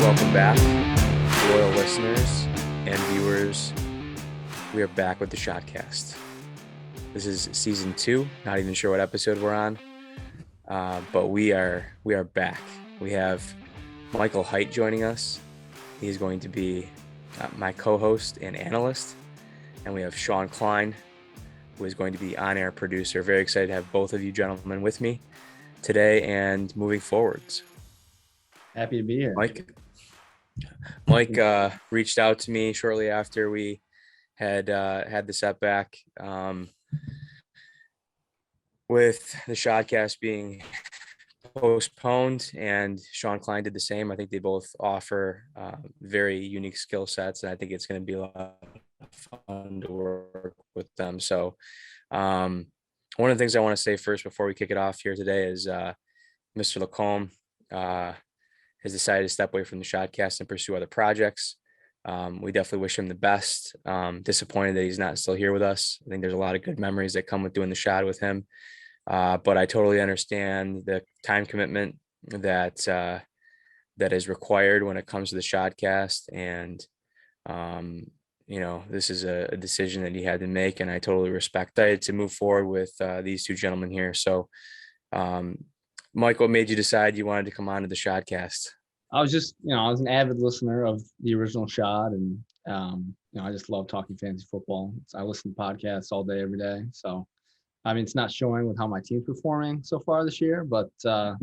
Welcome back, loyal listeners and viewers. We are back with the SHODcast. This is season 2. Not even sure what episode we're on, but we are back. We have Michael Height joining us. He's going to be my co-host and analyst, and we have Sean Klein, who is going to be on-air producer. Very excited to have both of you gentlemen with me today and moving forwards. Happy to be here. Mike reached out to me shortly after we had the setback with the SHODcast being postponed, and Sean Klein did the same. I think they both offer very unique skill sets, and I think it's going to be a lot of fun to work with them. So one of the things I want to say first before we kick it off here today is Mr. Lacombe has decided to step away from the SHODcast and pursue other projects. We definitely wish him the best. Disappointed that he's not still here with us. I think there's a lot of good memories that come with doing the SHOD with him. But I totally understand the time commitment that is required when it comes to the SHODcast. And, this is a decision that he had to make, and I totally respect it to move forward with these two gentlemen here. So, Mike, what made you decide you wanted to come on to the SHODcast? I was just, I was an avid listener of the original SHOD, and, I just love talking fantasy football. I listen to podcasts all day, every day. So, it's not showing with how my team's performing so far this year, but I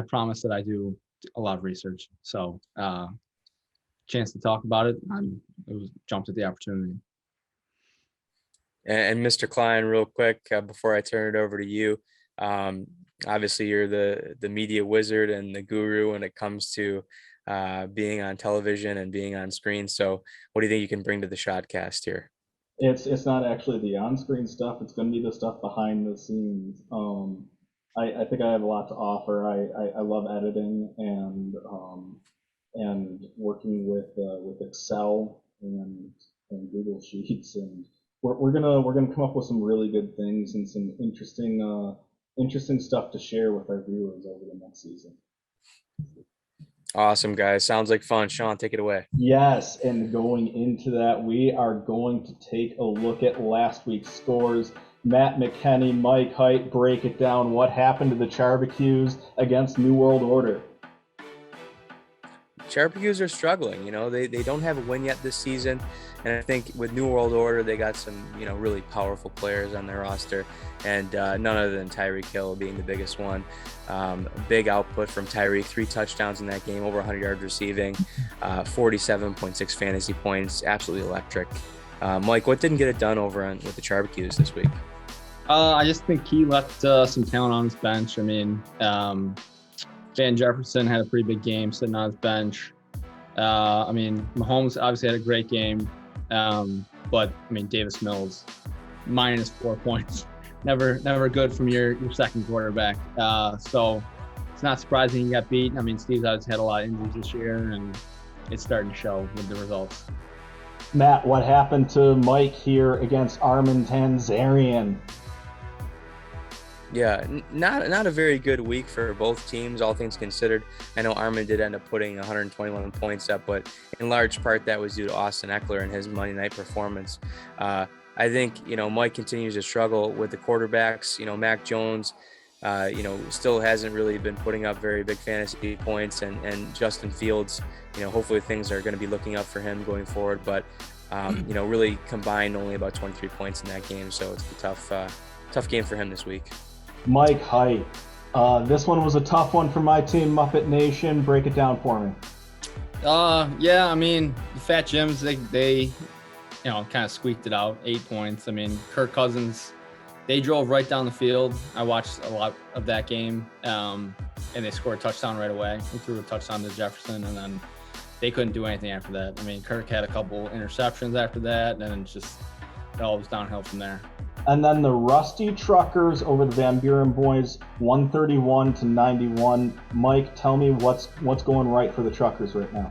promise that I do a lot of research. So, chance to talk about it, jumped at the opportunity. And Mr. Klein, real quick, before I turn it over to you, obviously you're the media wizard and the guru when it comes to being on television and being on screen. So what do you think you can bring to the SHODcast here? It's not actually the on-screen stuff. It's going to be the stuff behind the scenes. I think I have a lot to offer. I love editing and working with Excel and Google Sheets, and we're gonna come up with some really good things and some interesting stuff to share with our viewers over the next season. Awesome, guys. Sounds like fun. Sean, take it away. Yes, and going into that, we are going to take a look at last week's scores. Matt McKinney, Mike Height, break it down. What happened to the Charbecues against New World Order? Charbecues are struggling. They don't have a win yet this season, and I think with New World Order they got some really powerful players on their roster, and none other than Tyreek Hill being the biggest one. Big output from Tyreek, 3 touchdowns in that game, over 100 yards receiving, 47.6 fantasy points, absolutely electric. Mike, what didn't get it done over with the Charbecues this week? I just think he left some talent on his bench. Van Jefferson had a pretty big game sitting on his bench. Mahomes obviously had a great game, but Davis Mills, -4 points, never good from your second quarterback. So it's not surprising he got beat. Steve's obviously had a lot of injuries this year, and it's starting to show with the results. Matt, what happened to Mike here against Armin Tanzarian? Yeah, not a very good week for both teams, all things considered. I know Armin did end up putting 121 points up, but in large part that was due to Austin Eckler and his Monday night performance. I think, Mike continues to struggle with the quarterbacks. Mac Jones, still hasn't really been putting up very big fantasy points, and Justin Fields, hopefully things are going to be looking up for him going forward, but, really combined only about 23 points in that game. So it's a tough game for him this week. Mike Height, this one was a tough one for my team, Muppet Nation. Break it down for me. The Fat Jims, they kind of squeaked it out, 8 points. Kirk Cousins, they drove right down the field. I watched a lot of that game, and they scored a touchdown right away. He threw a touchdown to Jefferson, and then they couldn't do anything after that. Kirk had a couple interceptions after that, and it all was downhill from there. And then the Rusty Truckers over the Van Buren boys, 131-91. Mike, tell me what's going right for the Truckers right now.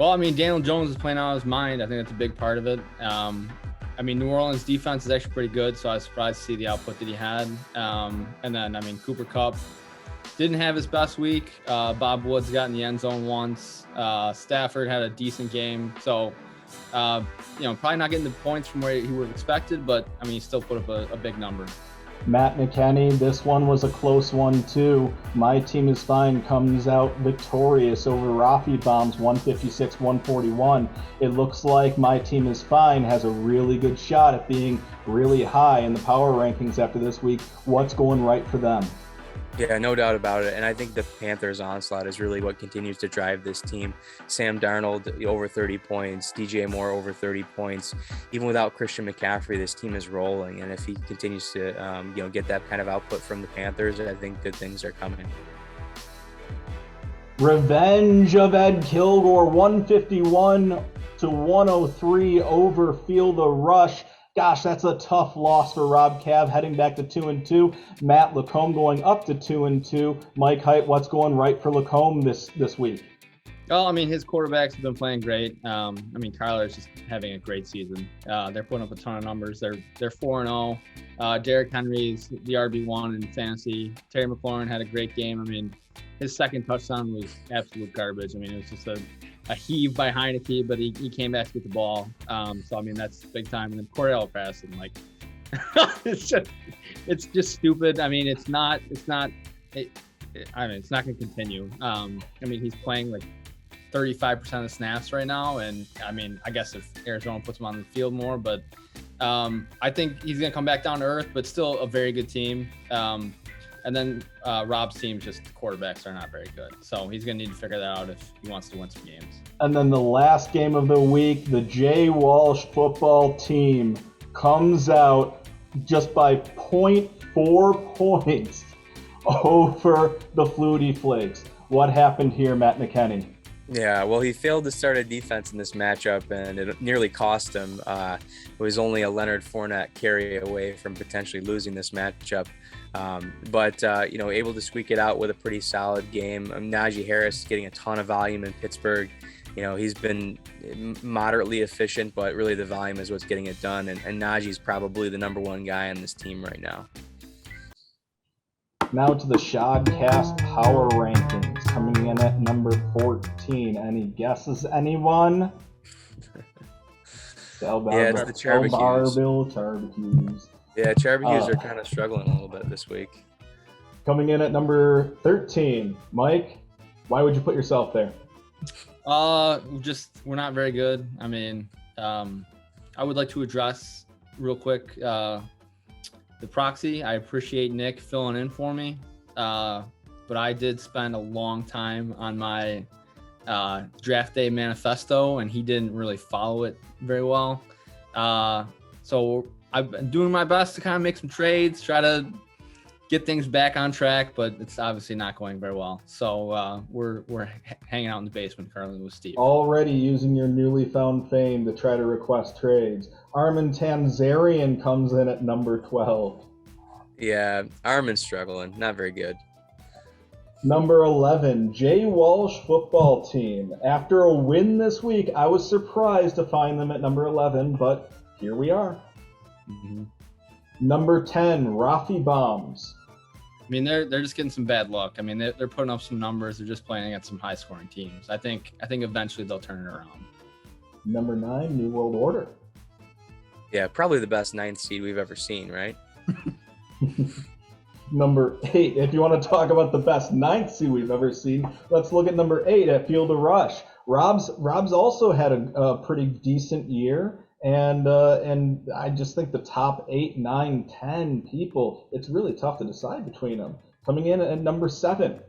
Well, Daniel Jones is playing out of his mind. I think that's a big part of it. New Orleans defense is actually pretty good, so I was surprised to see the output that he had. And then, Cooper Kupp, didn't have his best week. Bob Woods got in the end zone once. Stafford had a decent game. So, probably not getting the points from where he would have expected, but I mean, he still put up a big number. Matt McKinney, this one was a close one too. My team is fine comes out victorious over Rafi Bombs 156-141. It looks like my team is fine has a really good shot at being really high in the power rankings after this week. What's going right for them? Yeah, no doubt about it. And I think the Panthers' onslaught is really what continues to drive this team. Sam Darnold over 30 points, DJ Moore over 30 points. Even without Christian McCaffery, this team is rolling. And if he continues to, get that kind of output from the Panthers, I think good things are coming. Revenge of Ed Kilgore, 151-103 over Field of Rush. Gosh, that's a tough loss for Rob Cav, heading back to 2-2. Matt Lacombe going up to 2-2. Mike Height, what's going right for Lacombe this week? Well, I mean, his quarterbacks have been playing great. Kyler's just having a great season. They're putting up a ton of numbers. They're 4-0. Derrick Henry's the RB1 in fantasy. Terry McLaurin had a great game. I mean, his second touchdown was absolute garbage. I mean, it was just a heave by Heineke, but he came back to get the ball. So I mean, that's big time. And then Cordell passing, like, it's just stupid. I mean, it's not going to continue. I mean, he's playing like 35% of the snaps right now, and I mean, I guess if Arizona puts him on the field more, but I think he's going to come back down to earth, but still a very good team. And then Rob's team, just the quarterbacks are not very good. So he's going to need to figure that out if he wants to win some games. And then the last game of the week, the Jay Walsh football team comes out just by 0.4 points over the Flutie Flakes. What happened here, Matt McKinney? Yeah, well, he failed to start a defense in this matchup, and it nearly cost him. It was only a Leonard Fournette carry away from potentially losing this matchup. But able to squeak it out with a pretty solid game. Najee Harris getting a ton of volume in Pittsburgh. He's been moderately efficient, but really the volume is what's getting it done. And Najee's probably the number one guy on this team right now. Now to the SHODcast Power Rankings, coming in at number 14. Any guesses, anyone? It's the Charbacues. Yeah, Charbacues are kind of struggling a little bit this week. Coming in at number 13. Mike, why would you put yourself there? We're not very good. I mean, I would like to address real quick the proxy. I appreciate Nick filling in for me, but I did spend a long time on my draft day manifesto, and he didn't really follow it very well. So I've been doing my best to kind of make some trades, try to get things back on track, but it's obviously not going very well. So we're hanging out in the basement currently with Steve. Already using your newly found fame to try to request trades. Armin Tanzarian comes in at number 12. Yeah, Armin's struggling. Not very good. Number 11, Jay Walsh football team. After a win this week, I was surprised to find them at number 11, but here we are. Mm-hmm. Number 10, Rafi Bombs. I mean, they're just getting some bad luck. I mean, they're putting up some numbers. They're just playing against some high-scoring teams. I think eventually they'll turn it around. Number 9, New World Order. Yeah, probably the best 9th seed we've ever seen, right? Number 8, if you want to talk about the best 9th seed we've ever seen, let's look at number 8 at Field of Rush. Rob's also had a pretty decent year. And I just think the top 8, 9, 10 people, it's really tough to decide between them. Coming in at number 7,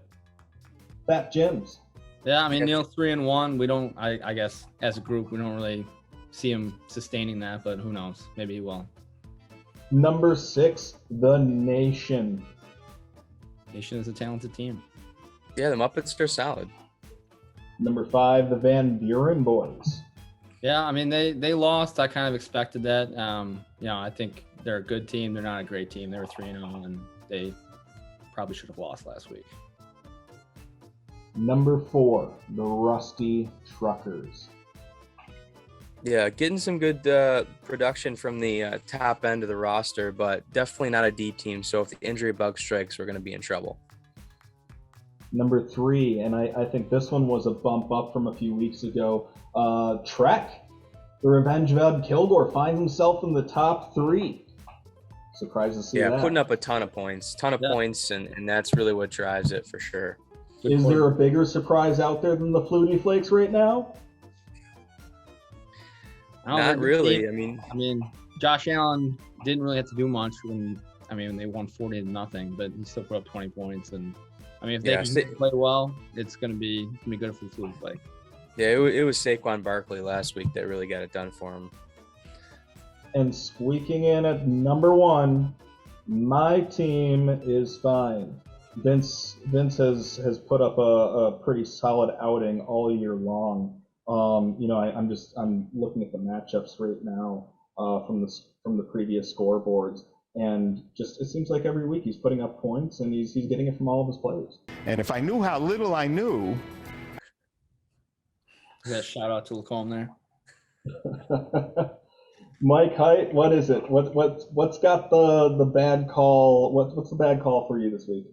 Fat Jims. Yeah, I mean, Neil's 3-1. We don't, I guess, as a group, we don't really see him sustaining that, but who knows? Maybe he will. Number 6, The Nation. Nation is a talented team. Yeah, the Muppets are solid. Number 5, the Van Buren Boys. Yeah, I mean, they lost. I kind of expected that. I think they're a good team. They're not a great team. They were 3-0, and they probably should have lost last week. Number 4, the Rusty Truckers. Yeah, getting some good production from the top end of the roster, but definitely not a deep team. So if the injury bug strikes, we're going to be in trouble. Number 3, and I think this one was a bump up from a few weeks ago. Trek, the Revenge of Ed Kilgore, finds himself in the top 3. Surprised to see that. Yeah, putting up a ton of points, and that's really what drives it for sure. Is there a bigger surprise out there than the Flutie Flakes right now? Not really. I mean, Josh Allen didn't really have to do much when they won 40-0, but he still put up 20 points. And if they can play well, it's gonna be good for the Flutie Flake. Yeah, it was Saquon Barkley last week that really got it done for him. And squeaking in at number 1, my team is fine. Vince has put up a pretty solid outing all year long. I'm looking at the matchups right now from the previous scoreboards, and just it seems like every week he's putting up points, and he's getting it from all of his players. And if I knew how little I knew. Yeah, shout out to Lacombe there. Mike Height, what is it? What's got the bad call? What's the bad call for you this week?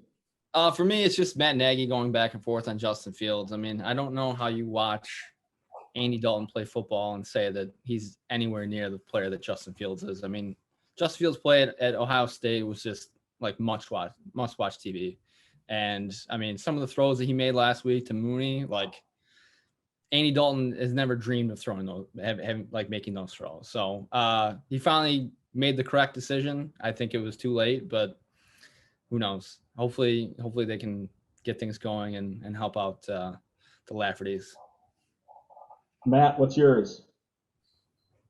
For me, it's just Matt Nagy going back and forth on Justin Fields. I don't know how you watch Andy Dalton play football and say that he's anywhere near the player that Justin Fields is. Justin Fields play at Ohio State was just like must watch TV. And some of the throws that he made last week to Mooney, like Andy Dalton has never dreamed of throwing those, making those throws. So he finally made the correct decision. I think it was too late, but who knows? Hopefully they can get things going and help out the Laffertys. Matt, what's yours?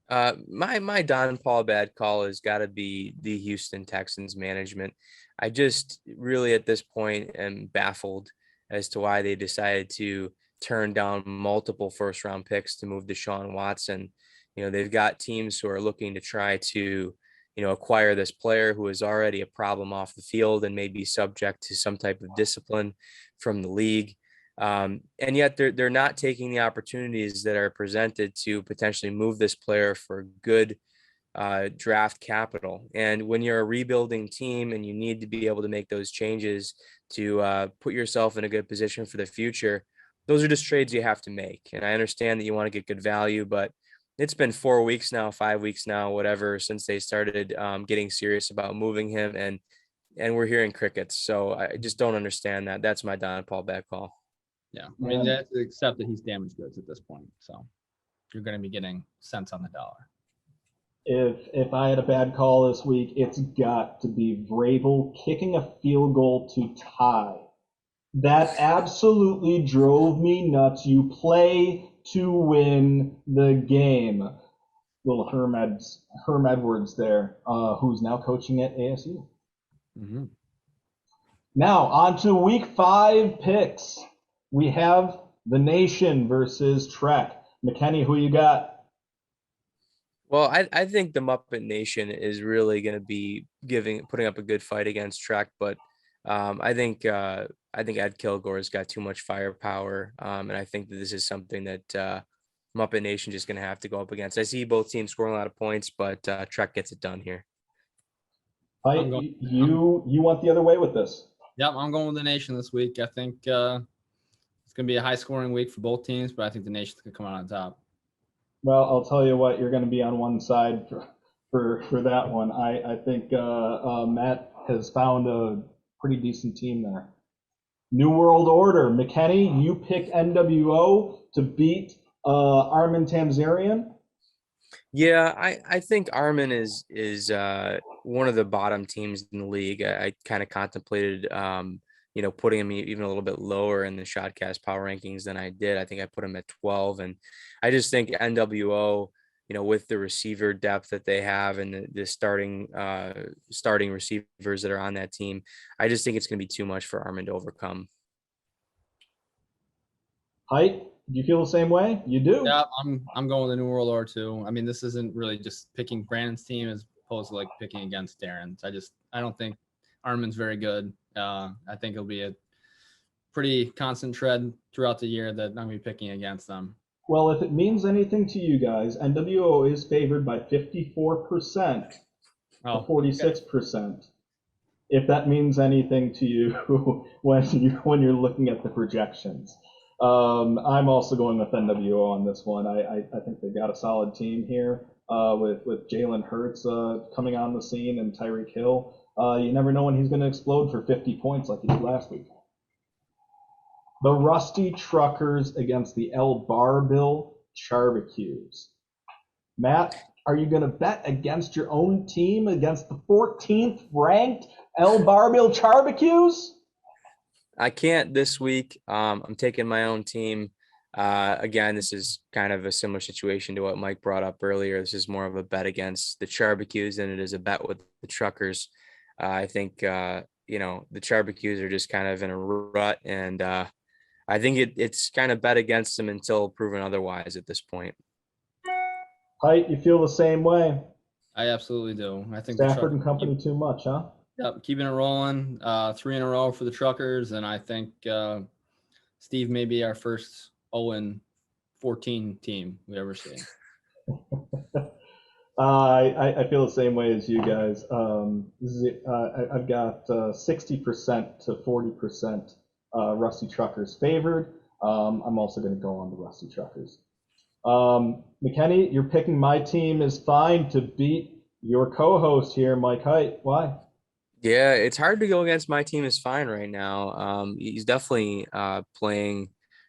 My Don Paul bad call has got to be the Houston Texans management. I just really at this point am baffled as to why they decided to turn down multiple first round picks to move Deshaun Watson. They've got teams who are looking to try to, acquire this player who is already a problem off the field and may be subject to some type of discipline from the league. And yet they're not taking the opportunities that are presented to potentially move this player for good draft capital. And when you're a rebuilding team and you need to be able to make those changes to put yourself in a good position for the future, those are just trades you have to make. And I understand that you want to get good value, but it's been 4 weeks now, 5 weeks now, whatever, since they started getting serious about moving him, and we're hearing crickets. So I just don't understand that. That's my Don Paul bad call. Yeah, that's except that he's damaged goods at this point. So you're going to be getting cents on the dollar. If I had a bad call this week, it's got to be Vrabel kicking a field goal to tie. That absolutely drove me nuts. You play to win the game. Little Herm Edwards there, who's now coaching at ASU. Mm-hmm. Now, on to week 5 picks. We have the Nation versus Trek. McKenny, who you got? Well, I think the Muppet Nation is really going to be putting up a good fight against Trek, but I think Ed Kilgore's got too much firepower, and I think that this is something that Muppet Nation just going to have to go up against. I see both teams scoring a lot of points, but Trek gets it done here. You want the other way with this? Yep, I'm going with the Nation this week. I think it's going to be a high-scoring week for both teams, but I think the Nation's going to come out on top. Well, I'll tell you what, you're going to be on one side for that one. I think Matt has found a pretty decent team there. New World Order. McKenny, you picked NWO to beat Armin Tamzarian. Yeah, I think Armin is one of the bottom teams in the league. I kind of contemplated putting him even a little bit lower in the SHODcast power rankings than I did. I think I put him at 12, and I just think NWO, with the receiver depth that they have and the starting receivers that are on that team, I just think it's going to be too much for Armin to overcome. Height, do you feel the same way? You do? Yeah, I'm going with the New World Order too. This isn't really just picking Brandon's team as opposed to like picking against Darren's. I don't think Armin's very good. I think it'll be a pretty constant tread throughout the year that I'm going to be picking against them. Well, if it means anything to you guys, NWO is favored by 54% to 46%. if that means anything to you when you're looking at the projections. I'm also going with NWO on this one. I think they've got a solid team here with Jalen Hurts coming on the scene and Tyreek Hill. You never know when he's going to explode for 50 points like he did last week. The Rusty Truckers against the El Barbill Charbacues. Matt, are you going to bet against your own team, against the 14th ranked El Barbill Charbacues? I can't this week. I'm taking my own team. Again, this is kind of a similar situation to what Mike brought up earlier. This is more of a bet against the Charbacues than it is a bet with the Truckers. I think, the Charbacues are just kind of in a rut, and I think it's kind of bet against them until proven otherwise at this point. Height, you feel the same way? I absolutely do. I think Stafford and company too much, huh? Yep, keeping it rolling. 3 in a row for the Truckers, and I think Steve may be our first 0-14 team we ever see. I feel the same way as you guys. I've got 60% to 40% Rusty Truckers favored. I'm also going to go on the Rusty Truckers. McKenny, you're picking my team is fine to beat your co-host here, Mike Height. Why? Yeah, it's hard to go against my team is fine right now. He's definitely playing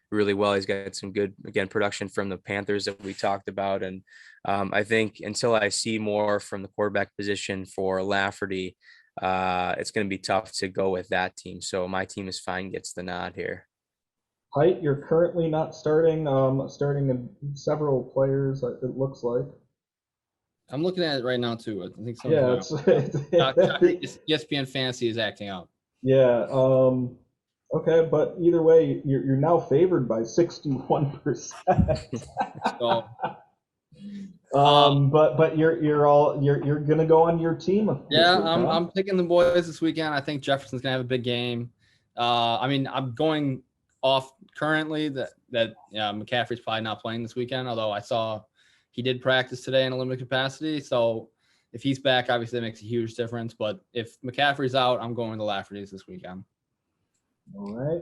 really well. He's got some good, again, production from the Panthers that we talked about. And I think until I see more from the quarterback position for Lafferty, it's going to be tough to go with that team. So my team is fine gets the nod here. Height, you're currently not starting, starting in several players, it looks like. I'm looking at it right now too. I think ESPN Fantasy is acting out. Yeah. Okay, but either way, you're now favored by 61%. So, but you're gonna go on your team. Yeah, week, I'm picking the boys this weekend. I think Jefferson's gonna have a big game. I'm going off currently that McCaffery's probably not playing this weekend, although I saw he did practice today in a limited capacity. So if he's back, obviously that makes a huge difference. But if McCaffery's out, I'm going to Lafferty's this weekend. All right.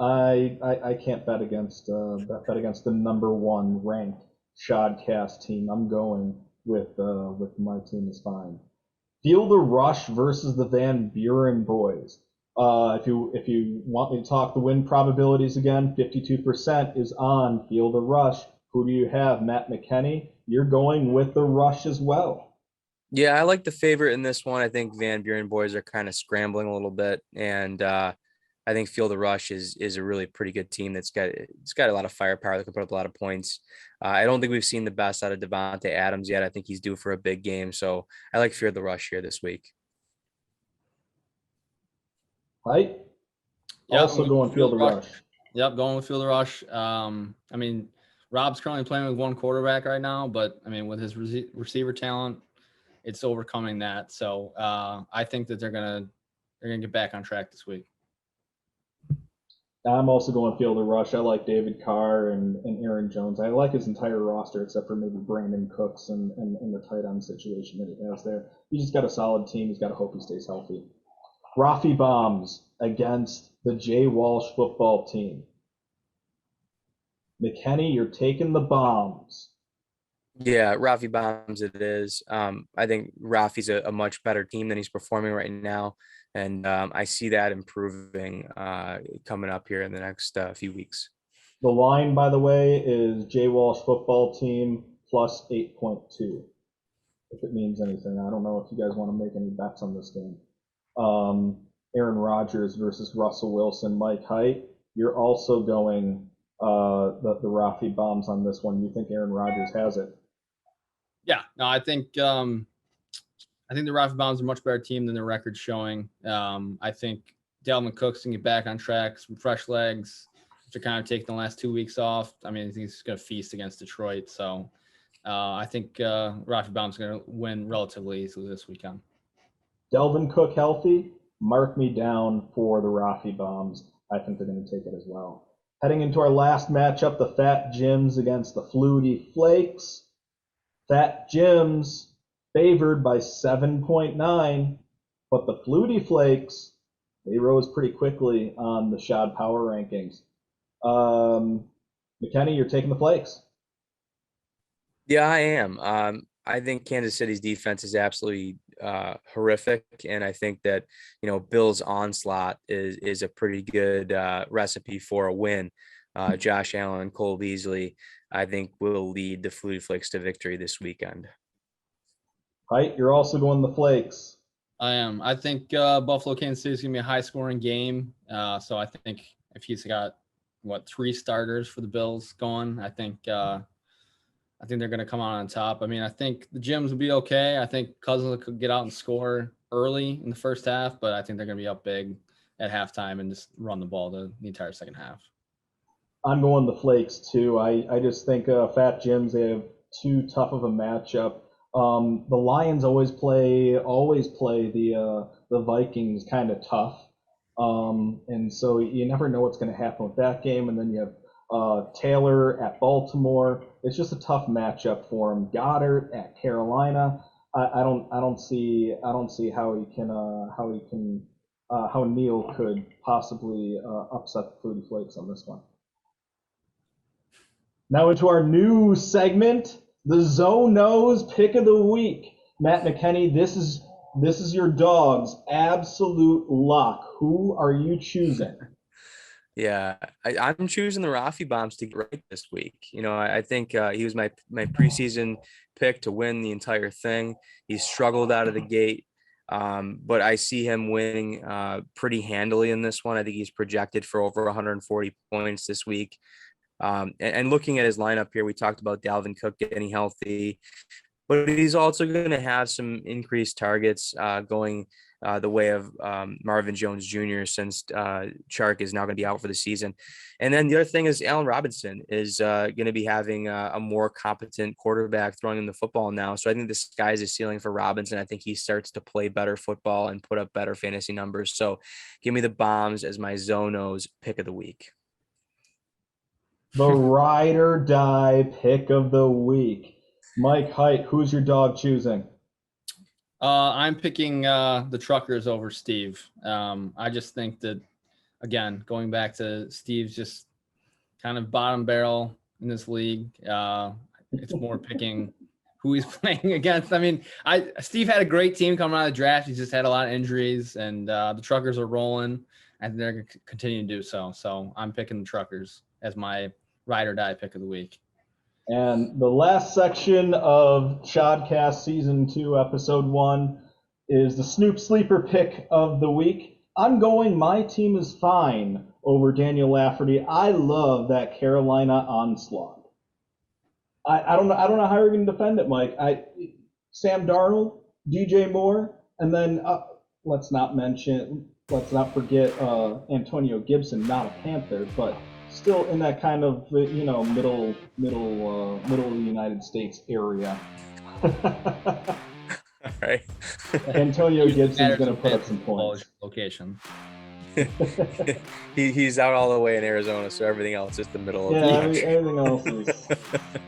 I can't bet against the number 1 ranked SHODcast team. I'm going with my team is fine. Feel the Rush versus the Van Buren boys. If you want me to talk the win probabilities again, 52% is on Feel the Rush. Who do you have? Matt McKenney? You're going with the Rush as well. Yeah, I like the favorite in this one. I think Van Buren boys are kind of scrambling a little bit, and I think Feel the Rush is a really pretty good team that's got a lot of firepower that can put up a lot of points. I don't think we've seen the best out of Devontae Adams yet. I think he's due for a big game, so I like Fear the Rush here this week. Right? Yep, also going Feel the Rush. Yep, going with Feel the Rush. Rob's currently playing with one quarterback right now, but with his receiver talent, it's overcoming that. So I think that they're gonna get back on track this week. I'm also going Feel the Rush. I like David Carr and Aaron Jones. I like his entire roster except for maybe Brandon Cooks and the tight end situation that he has there. He's just got a solid team. He's got to hope he stays healthy. Rafi Bombs against the Jay Walsh football team. McKenny, you're taking the Bombs. Yeah, Rafi Bombs it is. I think Rafi's a much better team than he's performing right now. And I see that improving coming up here in the next few weeks. The line, by the way, is Jay Walsh football team plus 8.2, if it means anything. I don't know if you guys want to make any bets on this game. Aaron Rodgers versus Russell Wilson. Mike Height, you're also going the Rafi Bombs on this one. You think Aaron Rodgers has it? Yeah, no, I think the Rafi Bombs are a much better team than their record's showing. I think Dalvin Cook's can get back on track, some fresh legs after kind of taking the last 2 weeks off. I think he's going to feast against Detroit. So I think Rafi Bombs going to win relatively easily this weekend. Dalvin Cook healthy? Mark me down for the Rafi Bombs. I think they're going to take it as well. Heading into our last matchup, the Fat Jims against the Flutie Flakes. Fat Jims favored by 7.9. But the Flutie Flakes, they rose pretty quickly on the Shad Power Rankings. McKenny, you're taking the Flakes. Yeah, I am. I think Kansas City's defense is absolutely horrific, and I think that Bill's onslaught is a pretty good recipe for a win. Josh Allen, Cole Beasley, I think will lead the Flutie Flakes to victory this weekend. Right, you're also going the Flakes. I am. I think Buffalo Kansas City is going to be a high-scoring game. So I think if he's got 3 starters for the Bills going, I think they're going to come out on top. I mean, I think the Gyms will be okay. I think Cousins could get out and score early in the first half, but I think they're going to be up big at halftime and just run the ball the entire second half. I'm going the Flakes too. I just think Fat Gyms, they have too tough of a matchup. The Lions always play the Vikings kind of tough, and so you never know what's going to happen with that game. And then you have Taylor at Baltimore. It's just a tough matchup for him. Goddard at Carolina. I don't see how Neil could possibly upset the Flutie Flakes on this one. Now into our new segment, the Zono's Pick of the Week. Matt McKenny, this is your dog's absolute lock. Who are you choosing? Yeah, I'm choosing the Rafi Bombs to get right this week. I think he was my preseason pick to win the entire thing. He struggled out of the gate, but I see him winning pretty handily in this one. I think he's projected for over 140 points this week. And looking at his lineup here, we talked about Dalvin Cook getting healthy, but he's also going to have some increased targets going the way of Marvin Jones Jr. since Chark is now going to be out for the season. And then the other thing is Allen Robinson is going to be having a more competent quarterback throwing him the football now. So I think the sky's the ceiling for Robinson. I think he starts to play better football and put up better fantasy numbers. So give me the Bombs as my Zono's Pick of the Week. The ride or die pick of the week. Mike Height, who's your dog choosing? I'm picking the Truckers over Steve. I just think that, again, going back to Steve's just kind of bottom barrel in this league. It's more picking who he's playing against. I mean, Steve had a great team coming out of the draft. He just had a lot of injuries, and the Truckers are rolling, and they're going to continue to do so. So I'm picking the Truckers as my ride or die pick of the week. And the last section of SHODcast Season 2, Episode 1 is the Snoop Sleeper pick of the week. I'm going My Team Is Fine over Daniel Lafferty. I love that Carolina onslaught. I don't know how you're going to defend it, Mike. Sam Darnold, DJ Moore, and then let's not forget Antonio Gibson, not a Panther, but still in that kind of middle United States area. All right. Antonio Gibson's going to put up some points. Location. He's out all the way in Arizona, so everything else is the middle of the country. Everything else is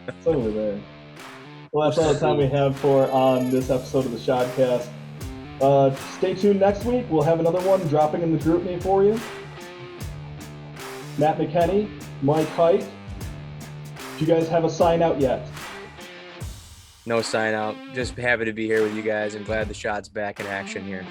it's over there. Well, that's all the time we have for this episode of the SHODcast. Stay tuned next week. We'll have another one dropping in the group me for you. Matt McKenny, Mike Height. Do you guys have a sign out yet? No sign out. Just happy to be here with you guys and glad the Shot's back in action here.